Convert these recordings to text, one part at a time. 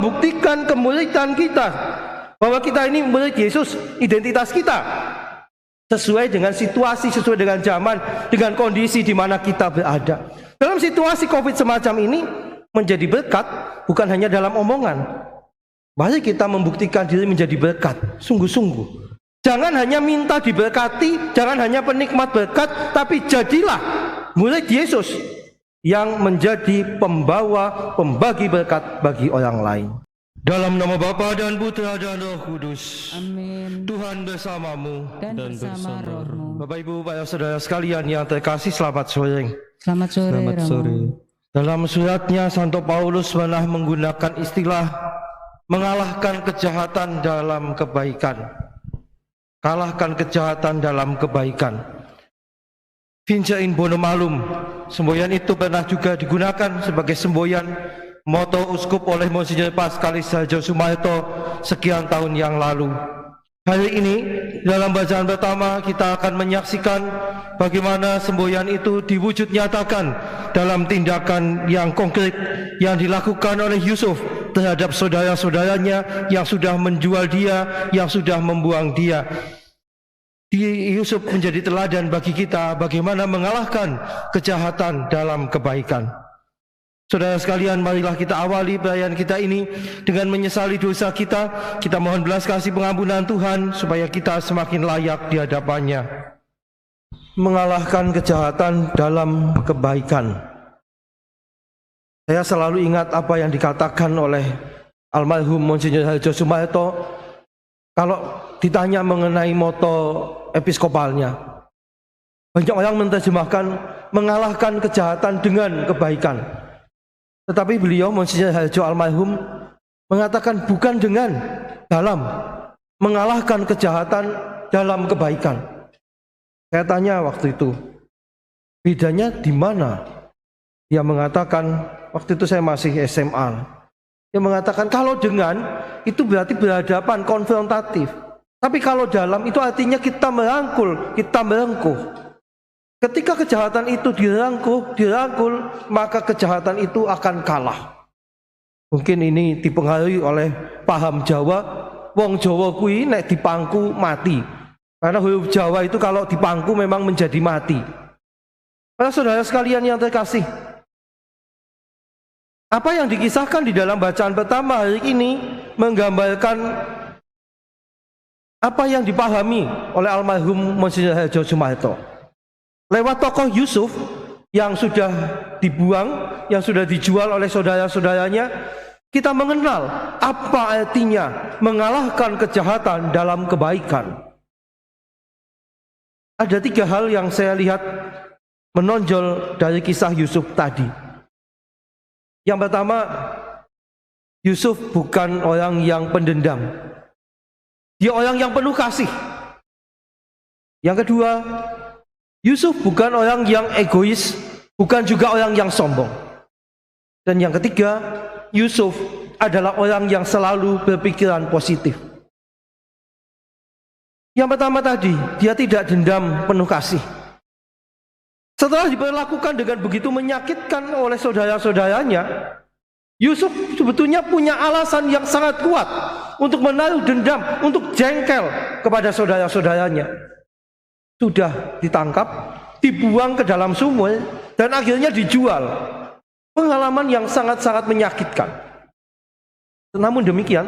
Buktikan kemuridan kita, bahwa kita ini murid Yesus, identitas kita sesuai dengan situasi, sesuai dengan zaman, dengan kondisi di mana kita berada. Dalam situasi COVID semacam ini, menjadi berkat bukan hanya dalam omongan. Mari kita membuktikan diri menjadi berkat, sungguh-sungguh. Jangan hanya minta diberkati, jangan hanya penikmat berkat, tapi jadilah murid Yesus yang menjadi pembawa, pembagi berkat bagi orang lain. Dalam nama Bapa dan Putra dan Roh Kudus. Amin. Tuhan bersamamu Dan bersama rohmu. Bapak Ibu, para saudara sekalian yang terkasih, selamat sore. Selamat sore, Romo. Dalam suratnya, Santo Paulus pernah menggunakan istilah mengalahkan kejahatan dalam kebaikan. Kalahkan kejahatan dalam kebaikan. Vince in bonum malum. Semboyan itu pernah juga digunakan sebagai semboyan moto uskup oleh Monsinyur Paskalis Harjo Sumarto sekian tahun yang lalu. Hari ini dalam bacaan pertama kita akan menyaksikan bagaimana semboyan itu diwujud nyatakan dalam tindakan yang konkret yang dilakukan oleh Yusuf terhadap saudara-saudaranya yang sudah menjual dia, yang sudah membuang dia. Yusuf menjadi teladan bagi kita bagaimana mengalahkan kejahatan dalam kebaikan. Saudara sekalian, marilah kita awali perayaan kita ini dengan menyesali dosa kita. Kita mohon belas kasih pengampunan Tuhan supaya kita semakin layak di hadapannya. Mengalahkan kejahatan dalam kebaikan. Saya selalu ingat apa yang dikatakan oleh almarhum Monsinyur Harjo Sumarto kalau ditanya mengenai moto episkopalnya. Banyak orang menerjemahkan mengalahkan kejahatan dengan kebaikan. Tetapi beliau, Monsinyur Harjo almarhum, mengatakan bukan dengan dalam, mengalahkan kejahatan dalam kebaikan. Saya tanya waktu itu, bedanya di mana? Dia mengatakan, waktu itu saya masih SMA. Dia mengatakan kalau dengan itu berarti berhadapan, konfrontatif. Tapi kalau dalam itu artinya kita merangkul, kita merengkuh. Ketika kejahatan itu dirangkul, maka kejahatan itu akan kalah. Mungkin ini dipengaruhi oleh paham Jawa. Wong Jawa kui nek dipangku mati. Karena huruf Jawa itu kalau dipangku memang menjadi mati. Para saudara sekalian yang terkasih, apa yang dikisahkan di dalam bacaan pertama hari ini menggambarkan apa yang dipahami oleh almarhum Monsinyur Harjo Sumarto. Lewat tokoh Yusuf yang sudah dibuang, yang sudah dijual oleh saudara-saudaranya, kita mengenal apa artinya mengalahkan kejahatan dalam kebaikan. Ada 3 hal yang saya lihat menonjol dari kisah Yusuf tadi. Yang pertama, Yusuf bukan orang yang pendendam. Dia orang yang penuh kasih. Yang kedua, Yusuf bukan orang yang egois, bukan juga orang yang sombong. Dan yang ketiga, Yusuf adalah orang yang selalu berpikiran positif. Yang pertama tadi, dia tidak dendam, penuh kasih. Setelah diperlakukan dengan begitu menyakitkan oleh saudara-saudaranya, Yusuf sebetulnya punya alasan yang sangat kuat untuk menaruh dendam, untuk jengkel kepada saudara-saudaranya. Sudah ditangkap, dibuang ke dalam sumur, dan akhirnya dijual. Pengalaman yang sangat-sangat menyakitkan. Namun demikian,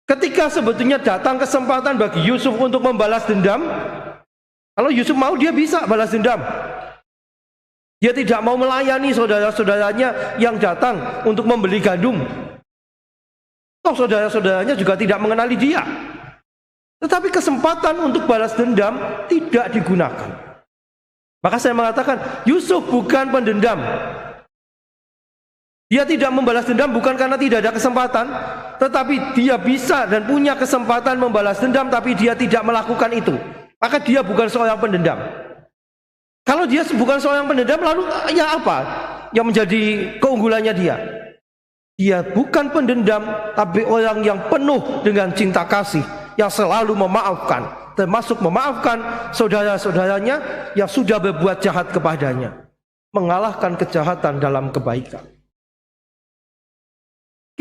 ketika sebetulnya datang kesempatan bagi Yusuf untuk membalas dendam, kalau Yusuf mau, dia bisa balas dendam. Dia tidak mau melayani saudara-saudaranya yang datang untuk membeli gandum. Toh saudara-saudaranya juga tidak mengenali dia. Tetapi kesempatan untuk balas dendam tidak digunakan. Maka saya mengatakan Yusuf bukan pendendam. Dia tidak membalas dendam bukan karena tidak ada kesempatan, tetapi dia bisa dan punya kesempatan membalas dendam, tapi dia tidak melakukan itu. Maka dia bukan seorang pendendam. Kalau dia bukan seorang pendendam, lalu ya apa yang menjadi keunggulannya dia? Dia bukan pendendam, tapi orang yang penuh dengan cinta kasih, yang selalu memaafkan, termasuk memaafkan saudara-saudaranya yang sudah berbuat jahat kepadanya. Mengalahkan kejahatan dalam kebaikan.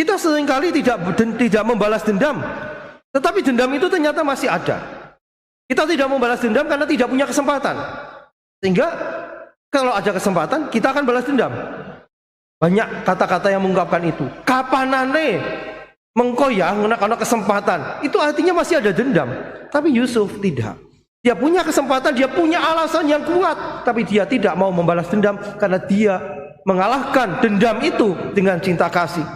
Kita seringkali tidak membalas dendam, tetapi dendam itu ternyata masih ada. Kita tidak membalas dendam karena tidak punya kesempatan. Sehingga kalau ada kesempatan, kita akan balas dendam. Banyak kata-kata yang mengungkapkan itu. Kapanane mengkoyah ana kesempatan. Itu artinya masih ada dendam. Tapi Yusuf tidak. Dia punya kesempatan, dia punya alasan yang kuat, tapi dia tidak mau membalas dendam karena dia mengalahkan dendam itu dengan cinta kasih.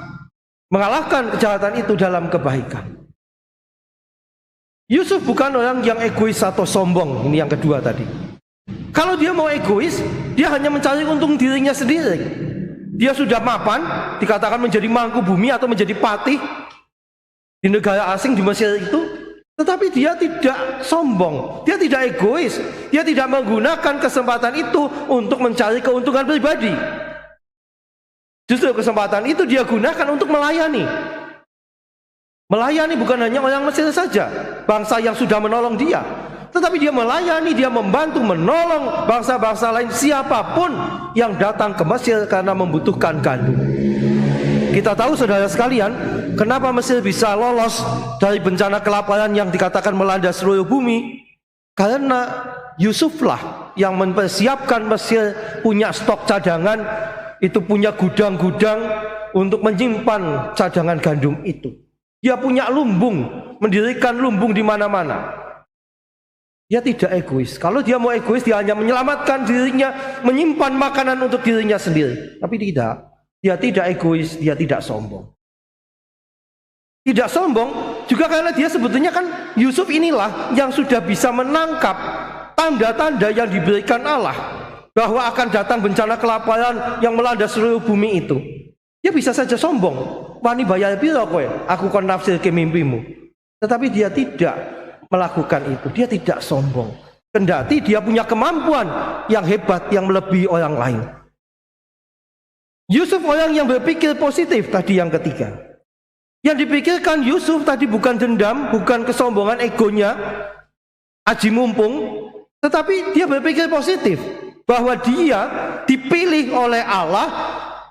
Mengalahkan kejahatan itu dalam kebaikan. Yusuf bukan orang yang egois atau sombong. Ini yang kedua tadi. Kalau dia mau egois, dia hanya mencari untung dirinya sendiri. Dia sudah mapan, dikatakan menjadi mangku bumi atau menjadi patih di negara asing di Mesir itu. Tetapi dia tidak sombong, dia tidak egois, dia tidak menggunakan kesempatan itu untuk mencari keuntungan pribadi. Justru kesempatan itu dia gunakan untuk melayani. Melayani bukan hanya orang Mesir saja, bangsa yang sudah menolong dia, tetapi dia melayani, dia membantu menolong bangsa-bangsa lain, siapapun yang datang ke Mesir karena membutuhkan gandum. Kita tahu saudara sekalian, kenapa Mesir bisa lolos dari bencana kelaparan yang dikatakan melanda seluruh bumi? Karena Yusuflah yang mempersiapkan Mesir punya stok cadangan, itu punya gudang-gudang untuk menyimpan cadangan gandum itu. Dia punya lumbung, mendirikan lumbung di mana-mana. Dia tidak egois. Kalau dia mau egois, dia hanya menyelamatkan dirinya, menyimpan makanan untuk dirinya sendiri. Tapi tidak. Dia tidak egois, dia tidak sombong. Tidak sombong juga karena dia sebetulnya kan Yusuf inilah yang sudah bisa menangkap tanda-tanda yang diberikan Allah bahwa akan datang bencana kelaparan yang melanda seluruh bumi itu. Dia bisa saja sombong. Wani bayar piro kowe? Aku kon nafsir ke mimpimu. Tetapi dia tidak melakukan itu. Dia tidak sombong. Kendati dia punya kemampuan yang hebat yang melebihi orang lain. Yusuf orang yang berpikir positif tadi yang ketiga. Yang dipikirkan Yusuf tadi bukan dendam, bukan kesombongan egonya, aji mumpung, tetapi dia berpikir positif bahwa dia dipilih oleh Allah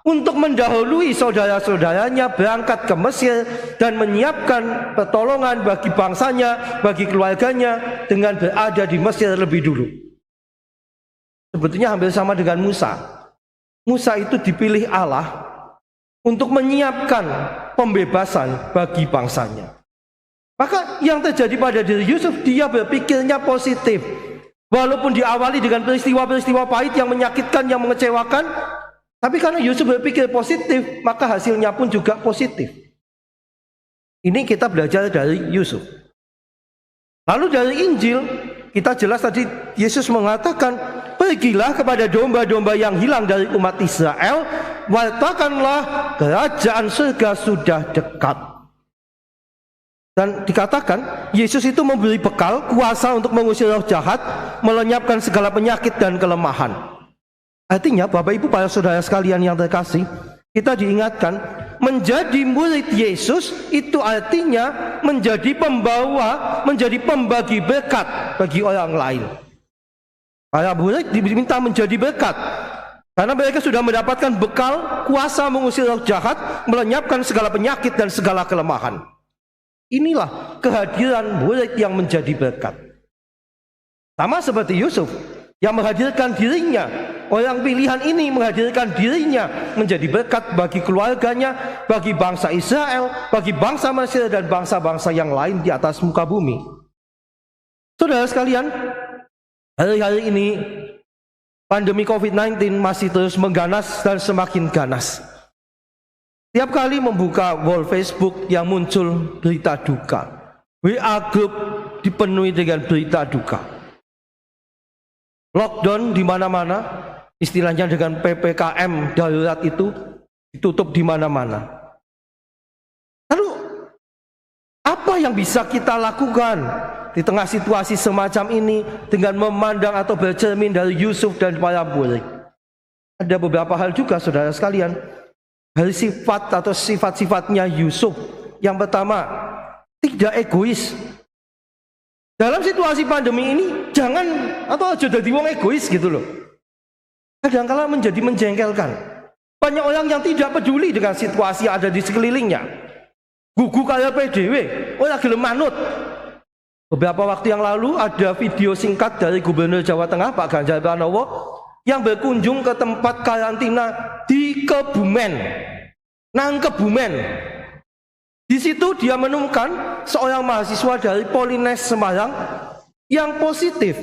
untuk mendahului saudara-saudaranya berangkat ke Mesir dan menyiapkan pertolongan bagi bangsanya, bagi keluarganya dengan berada di Mesir lebih dulu. Sebetulnya hampir sama dengan Musa. Musa itu dipilih Allah untuk menyiapkan pembebasan bagi bangsanya. Maka yang terjadi pada diri Yusuf, dia berpikirnya positif. Walaupun diawali dengan peristiwa-peristiwa pahit yang menyakitkan, yang mengecewakan, tapi karena Yusuf berpikir positif, maka hasilnya pun juga positif. Ini kita belajar dari Yusuf. Lalu dari Injil, kita jelas tadi Yesus mengatakan, pergilah kepada domba-domba yang hilang dari umat Israel, wartakanlah kerajaan surga sudah dekat. Dan dikatakan Yesus itu memberi bekal, kuasa untuk mengusir roh jahat, melenyapkan segala penyakit dan kelemahan. Artinya Bapak Ibu para saudara sekalian yang terkasih, kita diingatkan menjadi murid Yesus itu artinya menjadi pembawa, menjadi pembagi berkat bagi orang lain. Para murid diminta menjadi berkat karena mereka sudah mendapatkan bekal, kuasa mengusir roh jahat, melenyapkan segala penyakit dan segala kelemahan. Inilah kehadiran murid yang menjadi berkat. Sama seperti Yusuf yang menghadirkan dirinya, orang pilihan ini menghadirkan dirinya menjadi berkat bagi keluarganya, bagi bangsa Israel, bagi bangsa Mesir dan bangsa-bangsa yang lain di atas muka bumi. Saudara sekalian, hari-hari ini pandemi COVID-19 masih terus mengganas dan semakin ganas. Tiap kali membuka wall Facebook yang muncul berita duka, WA group dipenuhi dengan berita duka. Lockdown di mana-mana, istilahnya dengan PPKM darurat itu ditutup di mana-mana. Lalu apa yang bisa kita lakukan di tengah situasi semacam ini dengan memandang atau bercermin dari Yusuf dan para murid? Ada beberapa hal juga saudara sekalian. Dari sifat atau sifat-sifatnya Yusuf. Yang pertama, tidak egois. Dalam situasi pandemi ini jangan atau aja jadi wong egois gitu loh. Kadang-kala menjadi menjengkelkan. Banyak orang yang tidak peduli dengan situasi yang ada di sekelilingnya. Gugu kaya PDW, orang gelem manut. Beberapa waktu yang lalu ada video singkat dari Gubernur Jawa Tengah Pak Ganjar Pranowo yang berkunjung ke tempat karantina di Kebumen. Nang Kebumen. Di situ dia menemukan seorang mahasiswa dari Polines Semarang yang positif.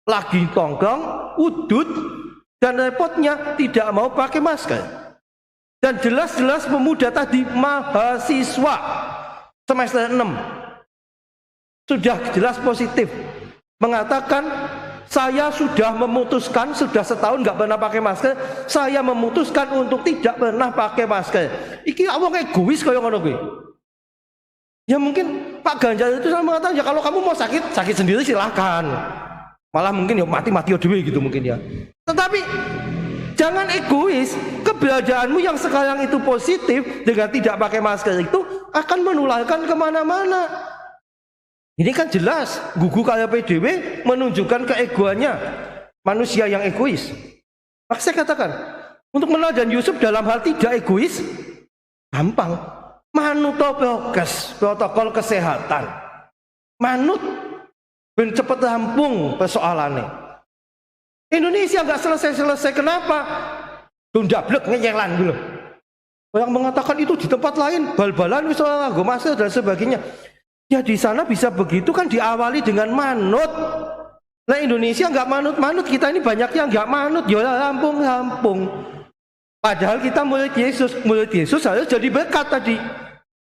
Lagi tongkrong, udut, dan repotnya tidak mau pakai masker. Dan jelas-jelas pemuda tadi mahasiswa semester 6 sudah jelas positif, mengatakan saya sudah memutuskan, sudah setahun nggak pernah pakai masker, saya memutuskan untuk tidak pernah pakai masker. Iki wong egois kaya ngono kuwi. Ya mungkin Pak Ganjar itu sama mengatakan ya kalau kamu mau sakit sendiri silahkan. Malah mungkin ya mati dhewe gitu mungkin ya. Tetapi jangan egois. Keberadaanmu yang sekarang itu positif dengan tidak pakai masker itu akan menularkan kemana-mana. Ini kan jelas gugu kaya PDW menunjukkan keegoannya manusia yang egois. Maka saya katakan untuk meneladani Yusuf dalam hal tidak egois gampang. Manut protokol kesehatan. Manut ben cepet rampung persoalannya. Indonesia nggak selesai-selesai, kenapa? Dundablek ngeyelan dulu. Yang mengatakan itu di tempat lain bal-balan wis ora nganggo masker dan sebagainya. Ya di sana bisa begitu kan diawali dengan manut. Nah Indonesia nggak manut-manut, kita ini banyak yang nggak manut, ya rampung-rampung. Padahal kita murid Yesus harus jadi berkat tadi.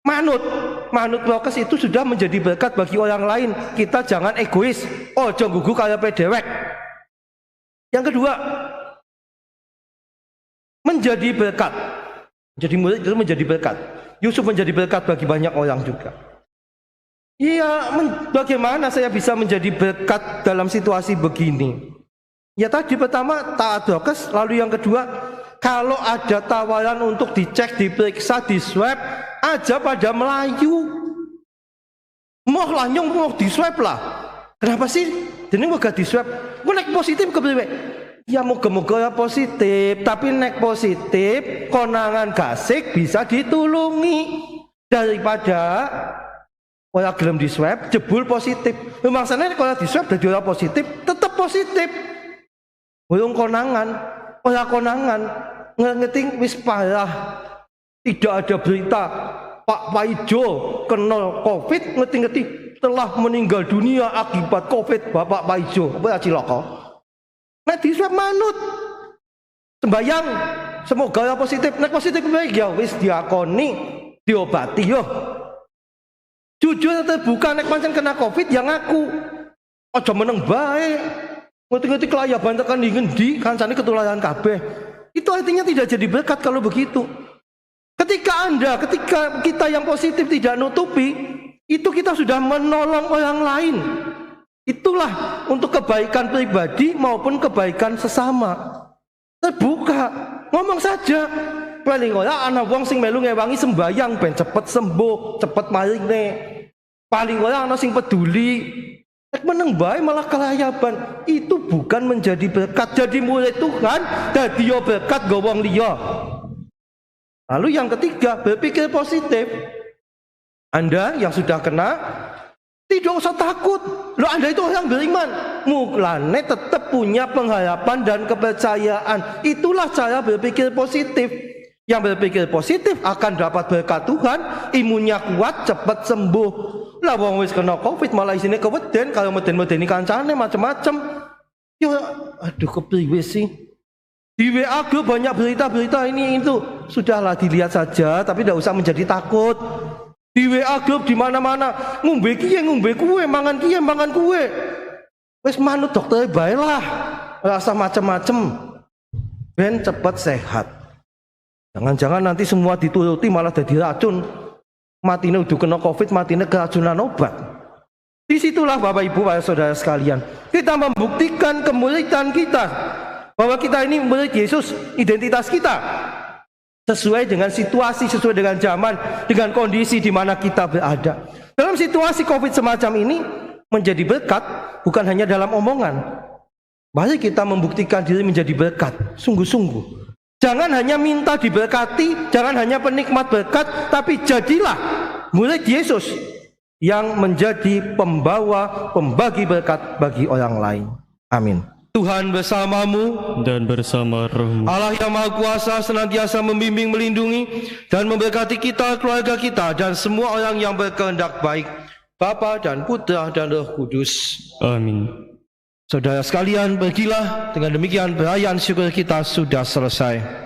Manut prokes itu sudah menjadi berkat bagi orang lain. Kita jangan egois. Oh, jangan gugu kayak pedewek. Yang kedua, menjadi berkat. Jadi murid itu menjadi berkat. Yusuf menjadi berkat bagi banyak orang juga. Iya, bagaimana saya bisa menjadi berkat dalam situasi begini? Ya tadi pertama taat prokes, lalu yang kedua, kalau ada tawaran untuk dicek, diperiksa, di swab, aja pada Melayu. Mau lah nyong mau di swab lah. Kenapa sih? Jadi mau gak di swab? Mau naik positif ke BW? Ya moga-moga ya positif, tapi naik positif, konangan gasik bisa ditulungi daripada orang gelem di swab jebul positif. Memang sana kalau di swab jadi orang positif, tetap positif. Belum konangan, orang konangan ngeting wis parah. Tidak ada berita Pak Paijo kena COVID, ngerti-ngerti telah meninggal dunia akibat COVID Bapak Paijo. Apa cilaka? Nah di swab manut. Sembayang semoga ya positif. Nek positif baik ya wis diakoni, diobati yo. Jujur terbuka nek pancen kena COVID yang ngaku. Aja meneng bae. Ngerti-ngerti kelayaban tekan di ngendi kancane ketularan kabeh. Itu artinya tidak jadi berkat kalau begitu. Ketika kita yang positif tidak nutupi, itu kita sudah menolong orang lain. Itulah untuk kebaikan pribadi maupun kebaikan sesama. Terbuka, ngomong saja. Paling ora ana wong sing melu ngewangi sembayang ben cepet sembuh, cepet marine. Paling ora ana sing peduli. Nek meneng bae malah kelayaban. Itu bukan menjadi berkat. Jadi murid Tuhan, dadi yo berkat go wong liya. Lalu yang ketiga, berpikir positif. Anda yang sudah kena, tidak usah takut. Loh, Anda itu orang beriman. Mulane tetap punya pengharapan dan kepercayaan. Itulah cara berpikir positif. Yang berpikir positif akan dapat berkat Tuhan, imunnya kuat, cepat sembuh. Lah wong wis kena COVID malah isine keweden, kalau meden-medeni kancane macam-macam. Ya aduh kepriwe sih? Di WA grup banyak berita-berita ini itu. Sudahlah dilihat saja, tapi tidak usah menjadi takut. Di WA grup di mana-mana ngombe kiye ngombe kue, mangan kiye mangan kue. Wis manut dokter bae lah. Rasa macam-macam. Ben cepat sehat. Jangan-jangan nanti semua dituruti malah jadi racun. Matine udah kena COVID, matine keracunan obat. Disitulah Bapak Ibu, para saudara sekalian, kita membuktikan kemuridan kita. Bahwa kita ini murid Yesus, identitas kita sesuai dengan situasi, sesuai dengan zaman, dengan kondisi di mana kita berada. Dalam situasi COVID semacam ini menjadi berkat bukan hanya dalam omongan. Mari kita membuktikan diri menjadi berkat, sungguh-sungguh. Jangan hanya minta diberkati, jangan hanya penikmat berkat, tapi jadilah murid Yesus yang menjadi pembawa, pembagi berkat bagi orang lain. Amin. Tuhan bersamamu dan bersama rohmu. Allah yang Maha Kuasa senantiasa membimbing, melindungi, dan memberkati kita, keluarga kita, dan semua orang yang berkehendak baik, Bapa dan Putra dan Roh Kudus. Amin. Saudara sekalian, pergilah. Dengan demikian perayaan syukur kita sudah selesai.